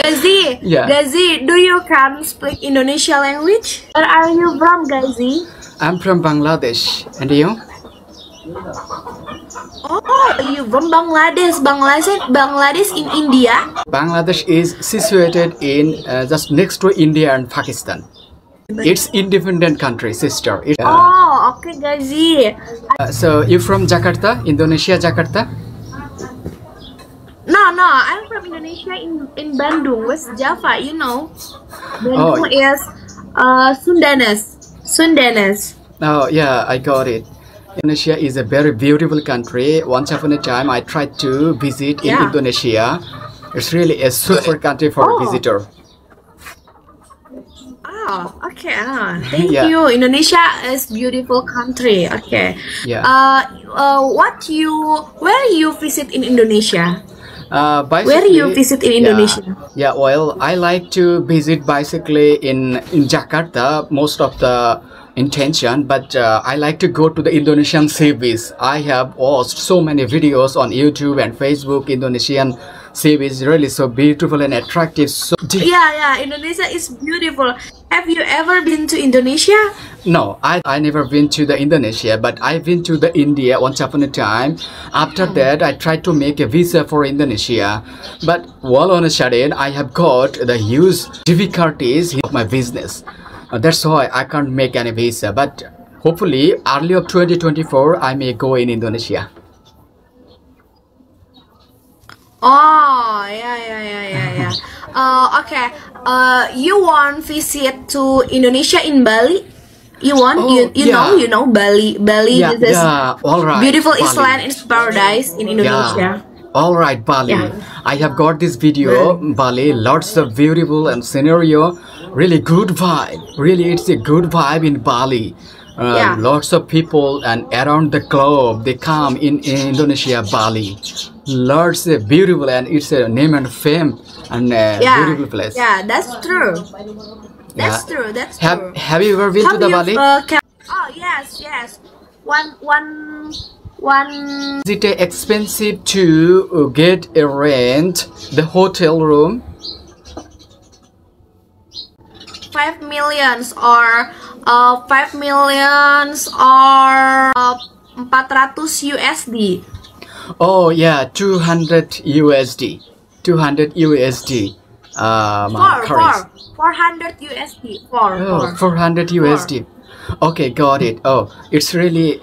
Gazi, Yeah. Gazi, do you can speak Indonesia language? Where are you from, Gazi? I'm from Bangladesh. And you? Oh, you from Bangladesh. Bangladesh in India. Bangladesh is situated in just next to India and Pakistan. It's independent country, sister. Oh, okay, Gazi. So you from Jakarta, Indonesia, Jakarta? No, I'm from Indonesia in Bandung, West Java. You know, Oh, Bandung is Sundanes. oh yeah, I got it. Indonesia is a very beautiful country. Once upon a time, I tried to visit in Yeah. Indonesia. It's really a super country for a Oh. visitor. Oh, okay. Thank Yeah. you. Indonesia is beautiful country. Okay. Yeah. Where you visit in Indonesia? Where Basically, you visit in Indonesia? Yeah, well, I like to visit basically in Jakarta, most of the intention, but I like to go to the Indonesian sea beach. I have watched so many videos on YouTube and Facebook. Indonesian sea beach is really so beautiful and attractive. So Yeah. Indonesia is beautiful. Have you ever been to Indonesia? no, I never been to the Indonesia, but I've been to the India once upon a time. After that, I tried to make a visa for Indonesia, but all on a sudden, I have got the huge difficulties of my business. That's why I can't make any visa. But hopefully, early of 2024, I may go in Indonesia. Oh, yeah. Okay. You want visit to Indonesia in Bali? You want Oh, you know Bali. Yeah, This is all right. beautiful Bali. island in paradise in Indonesia. All right, Bali. Yeah. I have got this video, Bali. Lots of beautiful and scenario. Really good vibe. Really, it's a good vibe in Bali. Yeah. Lots of people and around the globe they come in Indonesia, Bali. Lots of beautiful and it's a name and fame and beautiful place. Yeah, that's true. Yeah. That's true. That's true. Have you ever been to the Bali? Oh yes. One. Is it expensive to get a rent the hotel room? 5 millions or 5 millions or 400 USD. Oh yeah, 200 USD. 200 USD. Currency. 400 USD. Oh, 400 USD. Okay, got it. Oh, it's really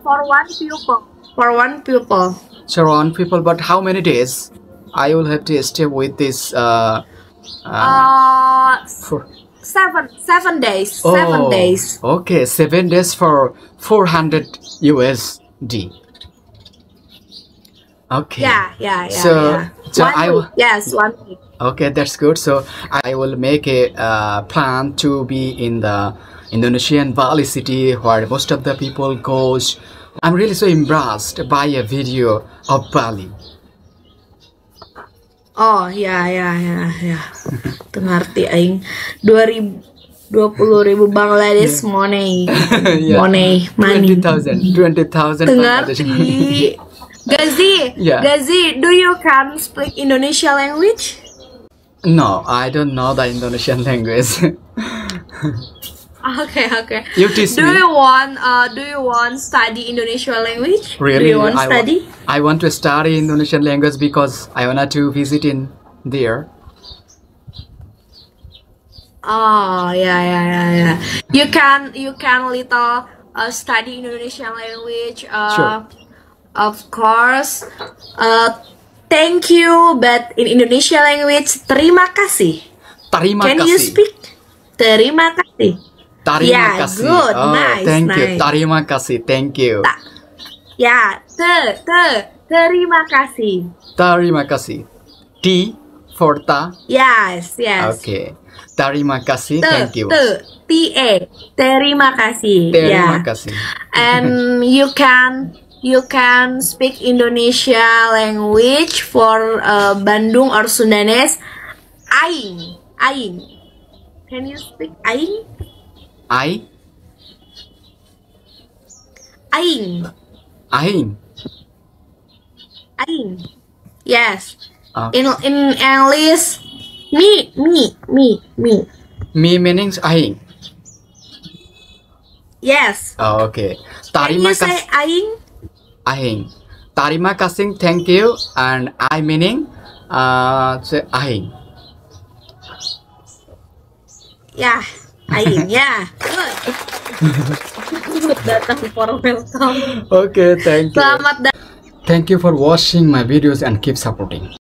For one pupil. For one pupil. surround people. But how many days? I will have to stay with this. For 7 days. oh, 7 days. Okay, 7 days for 400 USD. Okay. Yeah. So I will. Yes, 1 week. Okay, that's good. So I will make a plan to be in the Indonesian Bali city where most of the people goes. I'm really so impressed by a video of Bali. Oh, ya. Teu ngarti aing 20.000 Bangladesh money. Yeah. Money. 20,000 Teu Bangladesh. ngarti. Gazi, Yeah. Gazi, do you can speak Indonesia language? No, I don't know the Indonesian language. Okay. You teach Do me. you want study Indonesian language? Really, Do you want study? I want to study Indonesian language because I want to visit in there. Oh, yeah. You can little study Indonesian language. Sure. Of course. Thank you, but in Indonesian language, terima kasih. Terima Can kasih. you speak? Terima kasih. Terima Yeah, kasih. good, Oh, nice, thank you. nice. Terima kasih. Thank you. Ya, terima kasih. Terima kasih. T for ta. Yes. Okay. Terima kasih. Thank you. Terima kasih. Terima Yeah. kasih. And you can speak Indonesia language for Bandung or Sundanese. Aing. Can you speak Aing? Aing. Aing. Aing. Aing. Yes. In English, me. Me meanings aing. Yes. Oh, okay. Can Tarima you say aing? aing. Tarima kasing thank you, and I meaning say aing. Yeah, aing. Yeah, good. Selamat datang for welcome. Okay, thank you. Selamat datang. Thank you for watching my videos and keep supporting.